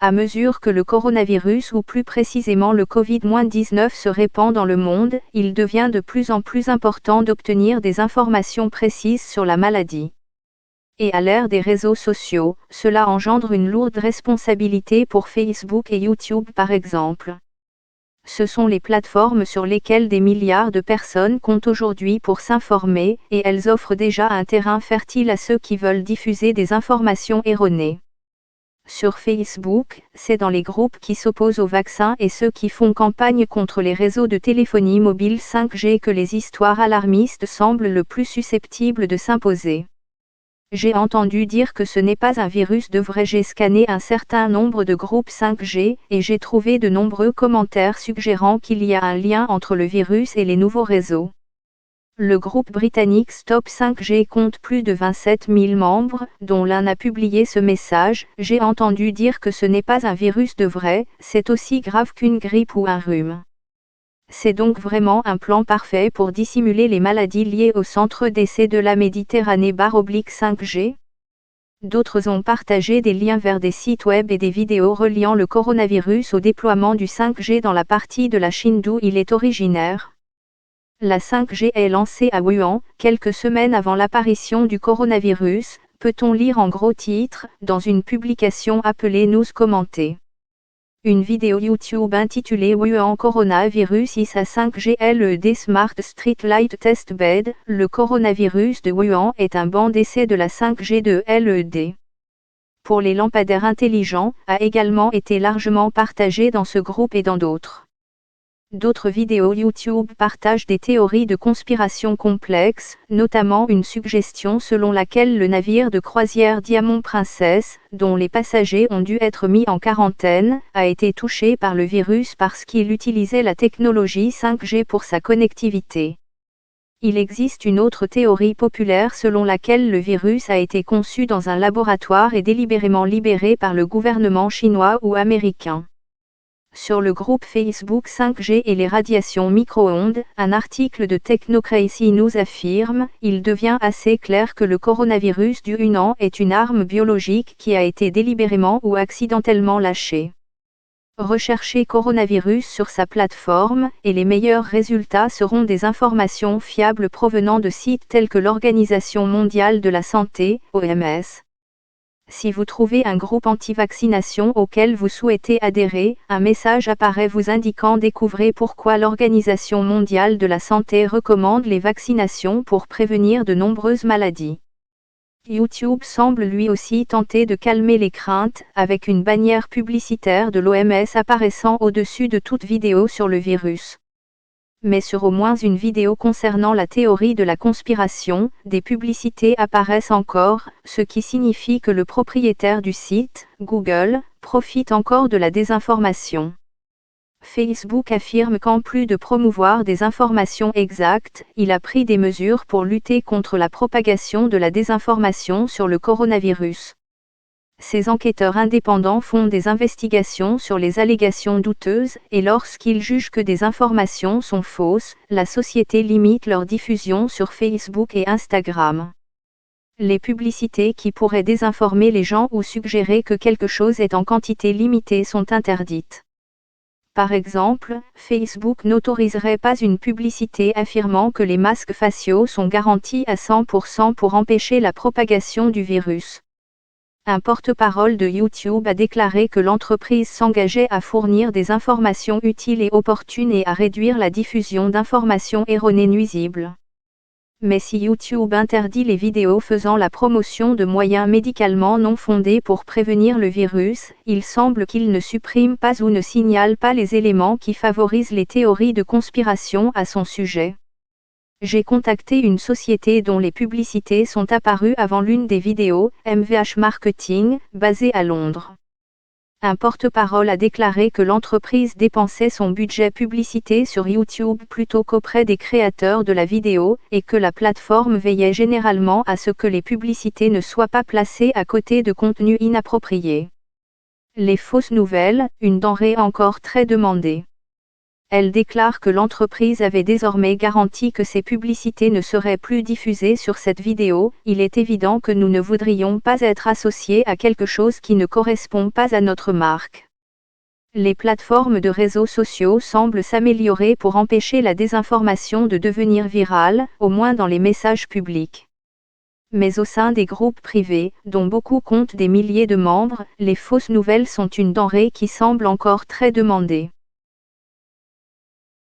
À mesure que le coronavirus ou plus précisément le Covid-19 se répand dans le monde, il devient de plus en plus important d'obtenir des informations précises sur la maladie. Et à l'ère des réseaux sociaux, cela engendre une lourde responsabilité pour Facebook et YouTube par exemple. Ce sont les plateformes sur lesquelles des milliards de personnes comptent aujourd'hui pour s'informer, et elles offrent déjà un terrain fertile à ceux qui veulent diffuser des informations erronées. Sur Facebook, c'est dans les groupes qui s'opposent au vaccin et ceux qui font campagne contre les réseaux de téléphonie mobile 5G que les histoires alarmistes semblent le plus susceptibles de s'imposer. J'ai entendu dire que ce n'est pas un virus de vrai. J'ai scanné un certain nombre de groupes 5G, et j'ai trouvé de nombreux commentaires suggérant qu'il y a un lien entre le virus et les nouveaux réseaux. Le groupe britannique Stop 5G compte plus de 27 000 membres, dont l'un a publié ce message: « J'ai entendu dire que ce n'est pas un virus de vrai, c'est aussi grave qu'une grippe ou un rhume. » C'est donc vraiment un plan parfait pour dissimuler les maladies liées au centre d'essai de la Méditerranée /5G. D'autres ont partagé des liens vers des sites web et des vidéos reliant le coronavirus au déploiement du 5G dans la partie de la Chine d'où il est originaire. La 5G est lancée à Wuhan, quelques semaines avant l'apparition du coronavirus, peut-on lire en gros titres, dans une publication appelée News commentée. Une vidéo YouTube intitulée Wuhan Coronavirus is a 5G LED Smart Street Light Test Bed. Le coronavirus de Wuhan est un banc d'essai de la 5G de LED. Pour les lampadaires intelligents, a également été largement partagé dans ce groupe et dans d'autres. D'autres vidéos YouTube partagent des théories de conspiration complexes, notamment une suggestion selon laquelle le navire de croisière Diamond Princess, dont les passagers ont dû être mis en quarantaine, a été touché par le virus parce qu'il utilisait la technologie 5G pour sa connectivité. Il existe une autre théorie populaire selon laquelle le virus a été conçu dans un laboratoire et délibérément libéré par le gouvernement chinois ou américain. Sur le groupe Facebook 5G et les radiations micro-ondes, un article de Technocracy News affirme: « Il devient assez clair que le coronavirus du Hunan est une arme biologique qui a été délibérément ou accidentellement lâchée. » Recherchez coronavirus sur sa plateforme, et les meilleurs résultats seront des informations fiables provenant de sites tels que l'Organisation mondiale de la santé, OMS. Si vous trouvez un groupe anti-vaccination auquel vous souhaitez adhérer, un message apparaît vous indiquant: découvrez pourquoi l'Organisation mondiale de la santé recommande les vaccinations pour prévenir de nombreuses maladies. YouTube semble lui aussi tenter de calmer les craintes, avec une bannière publicitaire de l'OMS apparaissant au-dessus de toute vidéo sur le virus. Mais sur au moins une vidéo concernant la théorie de la conspiration, des publicités apparaissent encore, ce qui signifie que le propriétaire du site, Google, profite encore de la désinformation. Facebook affirme qu'en plus de promouvoir des informations exactes, il a pris des mesures pour lutter contre la propagation de la désinformation sur le coronavirus. Ces enquêteurs indépendants font des investigations sur les allégations douteuses, et lorsqu'ils jugent que des informations sont fausses, la société limite leur diffusion sur Facebook et Instagram. Les publicités qui pourraient désinformer les gens ou suggérer que quelque chose est en quantité limitée sont interdites. Par exemple, Facebook n'autoriserait pas une publicité affirmant que les masques faciaux sont garantis à 100% pour empêcher la propagation du virus. Un porte-parole de YouTube a déclaré que l'entreprise s'engageait à fournir des informations utiles et opportunes et à réduire la diffusion d'informations erronées nuisibles. Mais si YouTube interdit les vidéos faisant la promotion de moyens médicalement non fondés pour prévenir le virus, il semble qu'il ne supprime pas ou ne signale pas les éléments qui favorisent les théories de conspiration à son sujet. J'ai contacté une société dont les publicités sont apparues avant l'une des vidéos, MVH Marketing, basée à Londres. Un porte-parole a déclaré que l'entreprise dépensait son budget publicité sur YouTube plutôt qu'auprès des créateurs de la vidéo, et que la plateforme veillait généralement à ce que les publicités ne soient pas placées à côté de contenus inappropriés. Les fausses nouvelles, une denrée encore très demandée. Elle déclare que l'entreprise avait désormais garanti que ces publicités ne seraient plus diffusées sur cette vidéo. Il est évident que nous ne voudrions pas être associés à quelque chose qui ne correspond pas à notre marque. Les plateformes de réseaux sociaux semblent s'améliorer pour empêcher la désinformation de devenir virale, au moins dans les messages publics. Mais au sein des groupes privés, dont beaucoup comptent des milliers de membres, les fausses nouvelles sont une denrée qui semble encore très demandée.